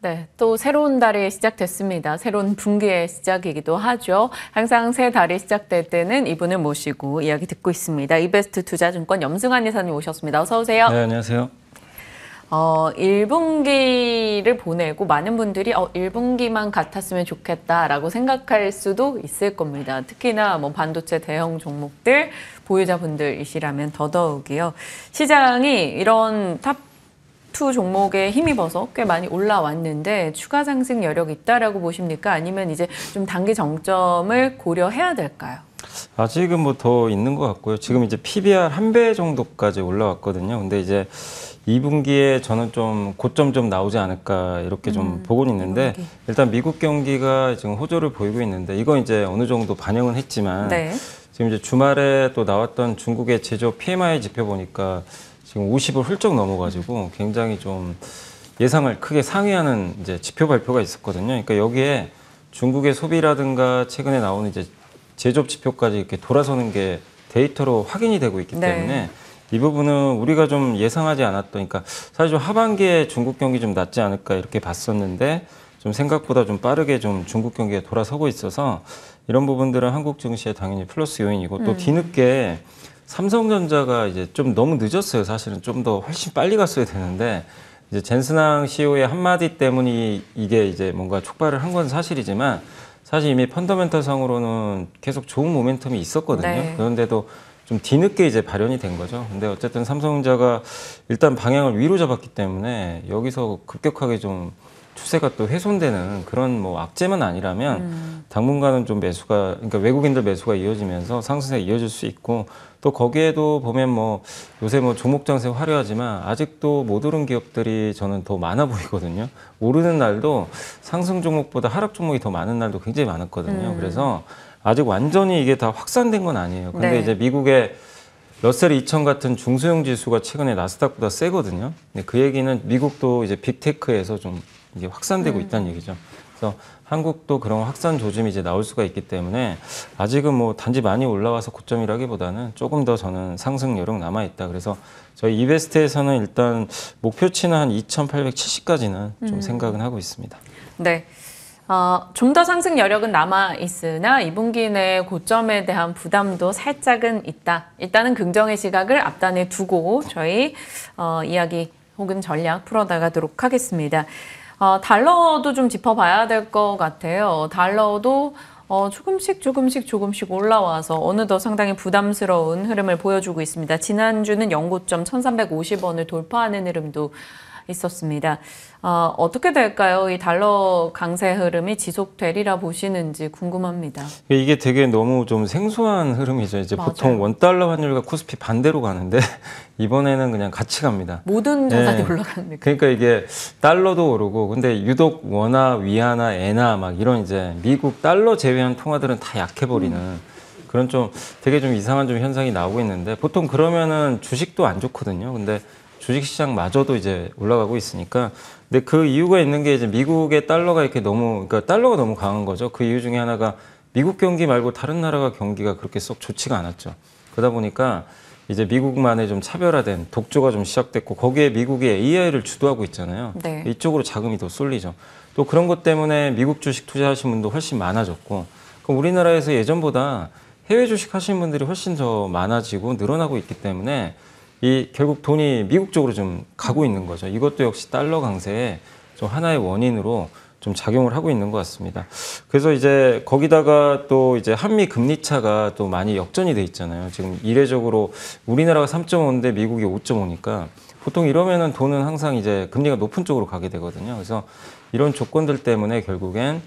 네, 또 새로운 달이 시작됐습니다. 새로운 분기의 시작이기도 하죠. 항상 새 달이 시작될 때는 이분을 모시고 이야기 듣고 있습니다. 이베스트 투자증권 염승환 이사님 오셨습니다. 어서 오세요. 네, 안녕하세요. 1분기를 보내고 많은 분들이 1분기만 같았으면 좋겠다라고 생각할 수도 있을 겁니다. 특히나 뭐 반도체 대형 종목들 보유자분들이시라면 더더욱이요. 시장이 이런 탑2 종목에 힘입어서 꽤 많이 올라왔는데 추가 상승 여력이 있다라고 보십니까? 아니면 이제 좀 단기 정점을 고려해야 될까요? 아직은 뭐 더 있는 것 같고요. 지금 이제 PBR 1배 정도까지 올라왔거든요. 근데 이제 2분기에 저는 좀 고점 좀 나오지 않을까 이렇게 좀 보고는 있는데 2분기. 일단 미국 경기가 지금 호조를 보이고 있는데 이거 이제 어느 정도 반영은 했지만 네. 지금 이제 주말에 또 나왔던 중국의 제조 PMI 지표 보니까 지금 50을 훌쩍 넘어가지고 굉장히 좀 예상을 크게 상회하는 이제 지표 발표가 있었거든요. 그러니까 여기에 중국의 소비라든가 최근에 나오는 이제 제조업 지표까지 이렇게 돌아서는 게 데이터로 확인이 되고 있기 때문에 네. 이 부분은 우리가 좀 예상하지 않았던, 그러니까 사실 좀 하반기에 중국 경기 좀 낫지 않을까 이렇게 봤었는데 좀 생각보다 좀 빠르게 좀 중국 경기에 돌아서고 있어서 이런 부분들은 한국 증시에 당연히 플러스 요인이고 또 뒤늦게 삼성전자가 이제 좀 너무 늦었어요. 사실은 좀 더 훨씬 빨리 갔어야 되는데 이제 젠스낭 CEO의 한마디 때문에 이게 이제 뭔가 촉발을 한 건 사실이지만 사실 이미 펀더멘털 상으로는 계속 좋은 모멘텀이 있었거든요. 네. 그런데도 좀 뒤늦게 이제 발현이 된 거죠. 근데 어쨌든 삼성전자가 일단 방향을 위로 잡았기 때문에 여기서 급격하게 좀 추세가 또 훼손되는 그런 뭐 악재만 아니라면 당분간은 좀 매수가, 그러니까 외국인들 매수가 이어지면서 상승세가 이어질 수 있고 또 거기에도 보면 뭐 요새 뭐 종목 장세 화려하지만 아직도 못 오른 기업들이 저는 더 많아 보이거든요. 오르는 날도 상승 종목보다 하락 종목이 더 많은 날도 굉장히 많았거든요. 그래서 아직 완전히 이게 다 확산된 건 아니에요. 근데 네. 이제 미국의 러셀 2000 같은 중소형 지수가 최근에 나스닥보다 세거든요. 근데 그 얘기는 미국도 이제 빅테크에서 좀 이게 확산되고 있다는 얘기죠. 그래서 한국도 그런 확산 조짐이 이제 나올 수가 있기 때문에 아직은 뭐 단지 많이 올라와서 고점이라기보다는 조금 더 저는 상승 여력 남아 있다. 그래서 저희 이베스트에서는 일단 목표치는 한 2870까지는 좀 생각은 하고 있습니다. 네. 좀 더 상승 여력은 남아 있으나 2분기 내 고점에 대한 부담도 살짝은 있다. 일단은 긍정의 시각을 앞단에 두고 저희 이야기 혹은 전략 풀어나가도록 하겠습니다. 달러도 좀 짚어봐야 될 것 같아요. 달러도 조금씩 올라와서 어느덧 상당히 부담스러운 흐름을 보여주고 있습니다. 지난주는 연고점 1350원을 돌파하는 흐름도 있었습니다. 어떻게 될까요? 이 달러 강세 흐름이 지속되리라 보시는지 궁금합니다. 이게 되게 너무 좀 생소한 흐름이죠. 이제 맞아요. 보통 원달러 환율과 코스피 반대로 가는데 이번에는 그냥 같이 갑니다. 모든 자산이 네. 올라가는 느낌. 그러니까 이게 달러도 오르고 근데 유독 원화, 위안화, 엔화 막 이런 이제 미국 달러 제외한 통화들은 다 약해버리는 그런 좀 되게 좀 이상한 좀 현상이 나오고 있는데 보통 그러면은 주식도 안 좋거든요. 근데 주식시장마저도 이제 올라가고 있으니까. 근데 그 이유가 있는 게 이제 미국의 달러가 이렇게 너무, 그러니까 달러가 너무 강한 거죠. 그 이유 중에 하나가 미국 경기 말고 다른 나라가 경기가 그렇게 썩 좋지가 않았죠. 그러다 보니까 이제 미국만의 좀 차별화된 독조가 좀 시작됐고 거기에 미국이 AI를 주도하고 있잖아요. 네. 이쪽으로 자금이 더 쏠리죠. 또 그런 것 때문에 미국 주식 투자하신 분도 훨씬 많아졌고 그럼 우리나라에서 예전보다 해외 주식 하시는 분들이 훨씬 더 많아지고 늘어나고 있기 때문에 이 결국 돈이 미국 쪽으로 좀 가고 있는 거죠. 이것도 역시 달러 강세의 좀 하나의 원인으로 좀 작용을 하고 있는 것 같습니다. 그래서 이제 거기다가 또 이제 한미 금리 차가 또 많이 역전이 돼 있잖아요. 지금 이례적으로 우리나라가 3.5인데 미국이 5.5니까 보통 이러면은 돈은 항상 이제 금리가 높은 쪽으로 가게 되거든요. 그래서 이런 조건들 때문에 결국엔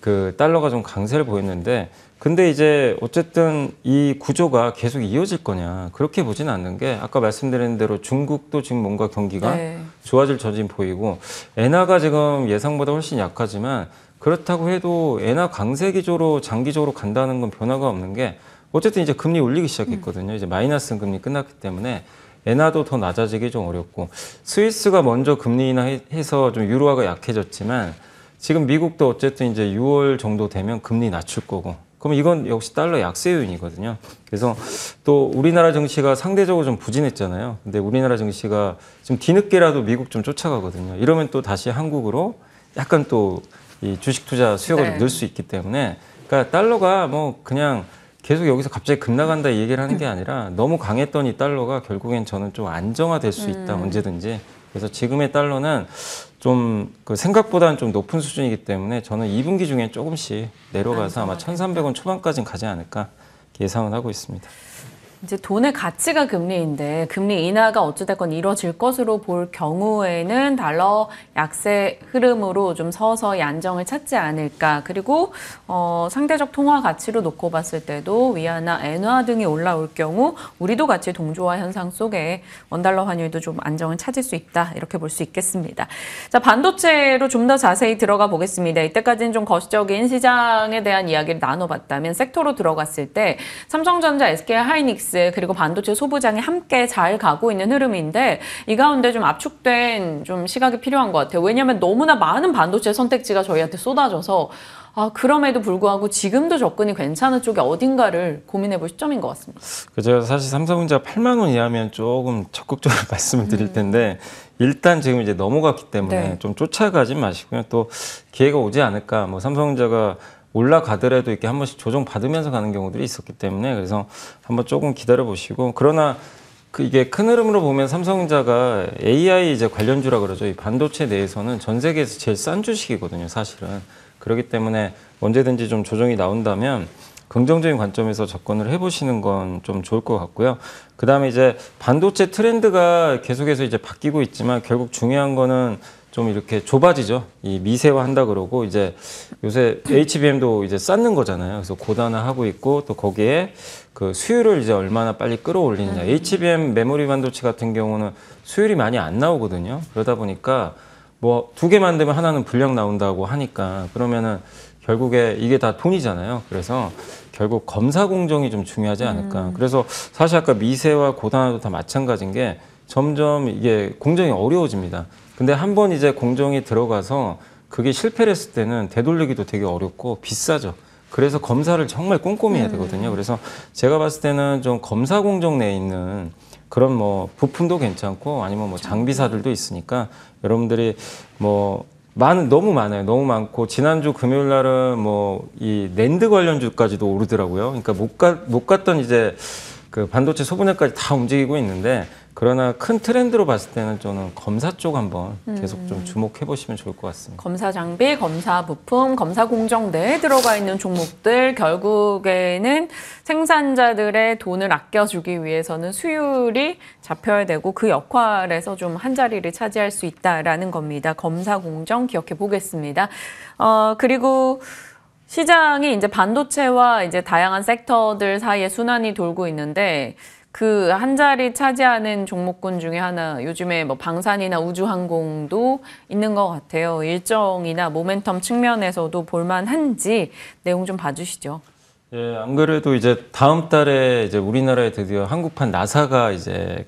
그 달러가 좀 강세를 보였는데 근데 이제 어쨌든 이 구조가 계속 이어질 거냐 그렇게 보지는 않는 게 아까 말씀드린 대로 중국도 지금 뭔가 경기가 네. 좋아질 저짐 보이고 엔화가 지금 예상보다 훨씬 약하지만 그렇다고 해도 엔화 강세 기조로 장기적으로 간다는 건 변화가 없는 게 어쨌든 이제 금리 올리기 시작했거든요. 이제 마이너스 금리 끝났기 때문에 엔화도 더 낮아지기 좀 어렵고 스위스가 먼저 금리 인하해서 좀 유로화가 약해졌지만 지금 미국도 어쨌든 이제 6월 정도 되면 금리 낮출 거고 그럼 이건 역시 달러 약세 요인이거든요. 그래서 또 우리나라 증시가 상대적으로 좀 부진했잖아요. 근데 우리나라 증시가 지금 뒤늦게라도 미국 좀 쫓아가거든요. 이러면 또 다시 한국으로 약간 또 이 주식 투자 수요가 네. 좀 늘 수 있기 때문에 그러니까 달러가 뭐 그냥 계속 여기서 갑자기 급나간다 이 얘기를 하는 게 아니라 너무 강했던 이 달러가 결국엔 저는 좀 안정화될 수 있다 언제든지. 그래서 지금의 달러는 좀 그 생각보다는 좀 높은 수준이기 때문에 저는 2분기 중에 조금씩 내려가서 아마 1,300원 초반까지는 가지 않을까 예상을 하고 있습니다. 이제 돈의 가치가 금리인데 금리 인하가 어찌됐건 이뤄질 것으로 볼 경우에는 달러 약세 흐름으로 좀 서서히 안정을 찾지 않을까. 그리고 상대적 통화 가치로 놓고 봤을 때도 위안화, 엔화 등이 올라올 경우 우리도 같이 동조화 현상 속에 원달러 환율도 좀 안정을 찾을 수 있다. 이렇게 볼 수 있겠습니다. 자, 반도체로 좀 더 자세히 들어가 보겠습니다. 이때까지는 좀 거시적인 시장에 대한 이야기를 나눠봤다면 섹터로 들어갔을 때 삼성전자, SK하이닉스 그리고 반도체 소부장이 함께 잘 가고 있는 흐름인데 이 가운데 좀 압축된 좀 시각이 필요한 것 같아요. 왜냐하면 너무나 많은 반도체 선택지가 저희한테 쏟아져서 그럼에도 불구하고 지금도 접근이 괜찮은 쪽에 어딘가를 고민해 볼 시점인 것 같습니다. 제가 사실 삼성전자 8만 원 이하면 조금 적극적으로 말씀을 드릴 텐데 일단 지금 이제 넘어갔기 때문에 네. 좀 쫓아가지 마시고요. 또 기회가 오지 않을까. 뭐 삼성전자가 올라가더라도 이렇게 한 번씩 조정 받으면서 가는 경우들이 있었기 때문에 그래서 한번 조금 기다려 보시고 그러나 이게 큰 흐름으로 보면 삼성전자가 AI 이제 관련주라 그러죠. 이 반도체 내에서는 전 세계에서 제일 싼 주식이거든요, 사실은. 그렇기 때문에 언제든지 좀 조정이 나온다면 긍정적인 관점에서 접근을 해보시는 건 좀 좋을 것 같고요. 그 다음에 이제 반도체 트렌드가 계속해서 이제 바뀌고 있지만 결국 중요한 거는 좀 이렇게 좁아지죠. 이 미세화 한다 그러고 이제 요새 HBM도 이제 쌓는 거잖아요. 그래서 고단화하고 있고 또 거기에 그 수율을 이제 얼마나 빨리 끌어올리느냐. HBM 메모리 반도체 같은 경우는 수율이 많이 안 나오거든요. 그러다 보니까 뭐 2개 만들면 하나는 불량 나온다고 하니까 그러면은 결국에 이게 다 돈이잖아요. 그래서 결국 검사 공정이 좀 중요하지 않을까. 그래서 사실 아까 미세화 고단화도 다 마찬가지인 게 점점 이게 공정이 어려워집니다. 근데 한번 이제 공정이 들어가서 그게 실패를 했을 때는 되돌리기도 되게 어렵고 비싸죠. 그래서 검사를 정말 꼼꼼히 해야 되거든요. 그래서 제가 봤을 때는 좀 검사 공정 내에 있는 그런 뭐 부품도 괜찮고 아니면 뭐 장비사들도 있으니까 여러분들이 뭐 너무 많아요. 너무 많고 지난주 금요일 날은 뭐 이 낸드 관련주까지도 오르더라고요. 그러니까 못 갔던 이제 그 반도체 소분해까지 다 움직이고 있는데 그러나 큰 트렌드로 봤을 때는 저는 검사 쪽 한번 계속 좀 주목해 보시면 좋을 것 같습니다. 검사 장비, 검사 부품, 검사 공정 내에 들어가 있는 종목들 결국에는 생산자들의 돈을 아껴주기 위해서는 수율이 잡혀야 되고 그 역할에서 좀 한 자리를 차지할 수 있다라는 겁니다. 검사 공정 기억해 보겠습니다. 그리고 시장이 이제 반도체와 이제 다양한 섹터들 사이에 순환이 돌고 있는데 그 한 자리 차지하는 종목군 중에 하나 요즘에 뭐 방산이나 우주항공도 있는 것 같아요. 일정이나 모멘텀 측면에서도 볼만한지 내용 좀 봐주시죠. 예, 안 그래도 이제 다음 달에 이제 우리나라에 드디어 한국판 나사가 이제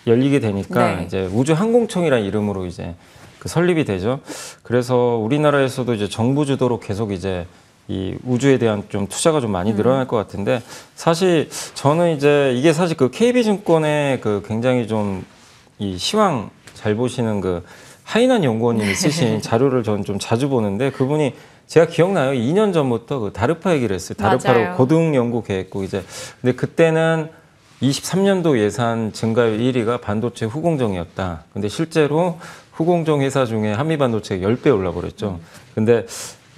열리게 되니까 네. 이제 우주항공청이라는 이름으로 이제 설립이 되죠. 그래서 우리나라에서도 이제 정부 주도로 계속 이제 이 우주에 대한 좀 투자가 좀 많이 늘어날 것 같은데 사실 저는 이제 이게 사실 그 KB증권의 그 굉장히 좀 이 시황 잘 보시는 그 하인한 연구원님이 쓰신 자료를 저는 좀 자주 보는데 그분이 제가 기억나요. 2년 전부터 그 다르파 얘기를 했어요. 다르파로 맞아요. 고등 연구 계획국 이제 근데 그때는 23년도 예산 증가율 1위가 반도체 후공정이었다. 근데 실제로 후공정 회사 중에 한미반도체가 10배 올라버렸죠. 근데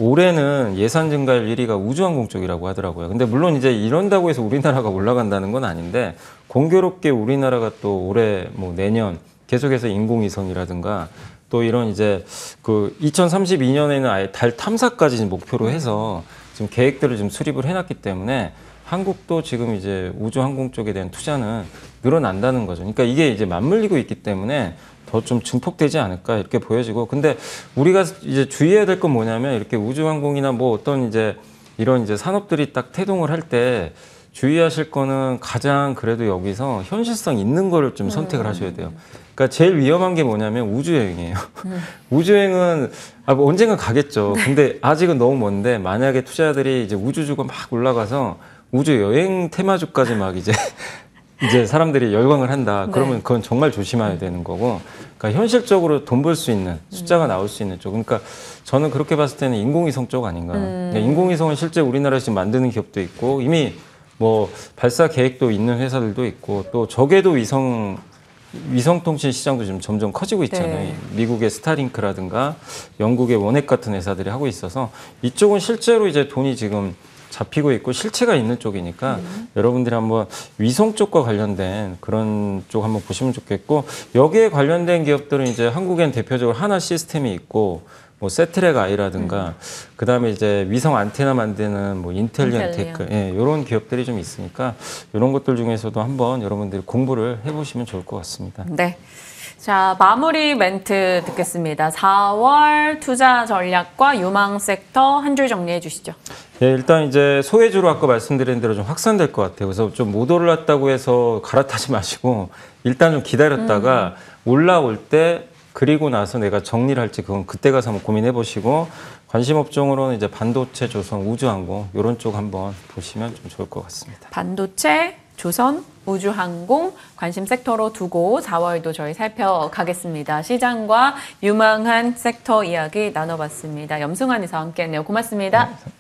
올해는 예산 증가율 1위가 우주항공 쪽이라고 하더라고요. 근데 물론 이제 이런다고 해서 우리나라가 올라간다는 건 아닌데 공교롭게 우리나라가 또 올해 뭐 내년 계속해서 인공위성이라든가 또 이런 이제 그 2032년에는 아예 달 탐사까지 목표로 해서 지금 계획들을 좀 수립을 해놨기 때문에 한국도 지금 이제 우주항공 쪽에 대한 투자는 늘어난다는 거죠. 그러니까 이게 이제 맞물리고 있기 때문에 더 좀 증폭되지 않을까 이렇게 보여지고 근데 우리가 이제 주의해야 될 건 뭐냐면 이렇게 우주항공이나 뭐 어떤 이제 이런 이제 산업들이 딱 태동을 할 때 주의하실 거는 가장 그래도 여기서 현실성 있는 거를 좀 선택을 하셔야 돼요. 그러니까 제일 위험한 게 뭐냐면 우주여행이에요. 우주여행은 뭐 언젠가 가겠죠. 근데 아직은 너무 먼데 만약에 투자자들이 이제 우주주가 막 올라가서 우주여행 테마주까지 막 이제 이제 사람들이 열광을 한다. 네. 그러면 그건 정말 조심해야 되는 거고. 그러니까 현실적으로 돈 벌 수 있는 숫자가 나올 수 있는 쪽. 그러니까 저는 그렇게 봤을 때는 인공위성 쪽 아닌가. 그러니까 인공위성은 실제 우리나라에서 지금 만드는 기업도 있고 이미 뭐 발사 계획도 있는 회사들도 있고 또 저궤도 위성통신 시장도 지금 점점 커지고 있잖아요. 네. 미국의 스타링크라든가 영국의 원액 같은 회사들이 하고 있어서 이쪽은 실제로 이제 돈이 지금 잡히고 있고 실체가 있는 쪽이니까 여러분들이 한번 위성 쪽과 관련된 그런 쪽 한번 보시면 좋겠고 여기에 관련된 기업들은 이제 한국엔 대표적으로 하나 시스템이 있고 뭐 세트랙 아이라든가 그다음에 이제 위성 안테나 만드는 뭐 인텔리언 테크 이런 기업들이 좀 있으니까 이런 것들 중에서도 한번 여러분들이 공부를 해보시면 좋을 것 같습니다. 네. 자, 마무리 멘트 듣겠습니다. 4월 투자 전략과 유망 섹터 한 줄 정리해 주시죠. 네, 일단 이제 소외주로 아까 말씀드린 대로 좀 확산될 것 같아요. 그래서 좀 못 올랐다고 해서 갈아타지 마시고 일단 좀 기다렸다가 올라올 때 그리고 나서 내가 정리를 할지 그건 그때 가서 한번 고민해 보시고 관심 업종으로는 이제 반도체, 조선, 우주항공 이런 쪽 한번 보시면 좀 좋을 것 같습니다. 반도체, 조선, 우주항공 관심 섹터로 두고 4월도 저희 살펴가겠습니다. 시장과 유망한 섹터 이야기 나눠봤습니다. 염승환 이사와 함께했네요. 고맙습니다. 네,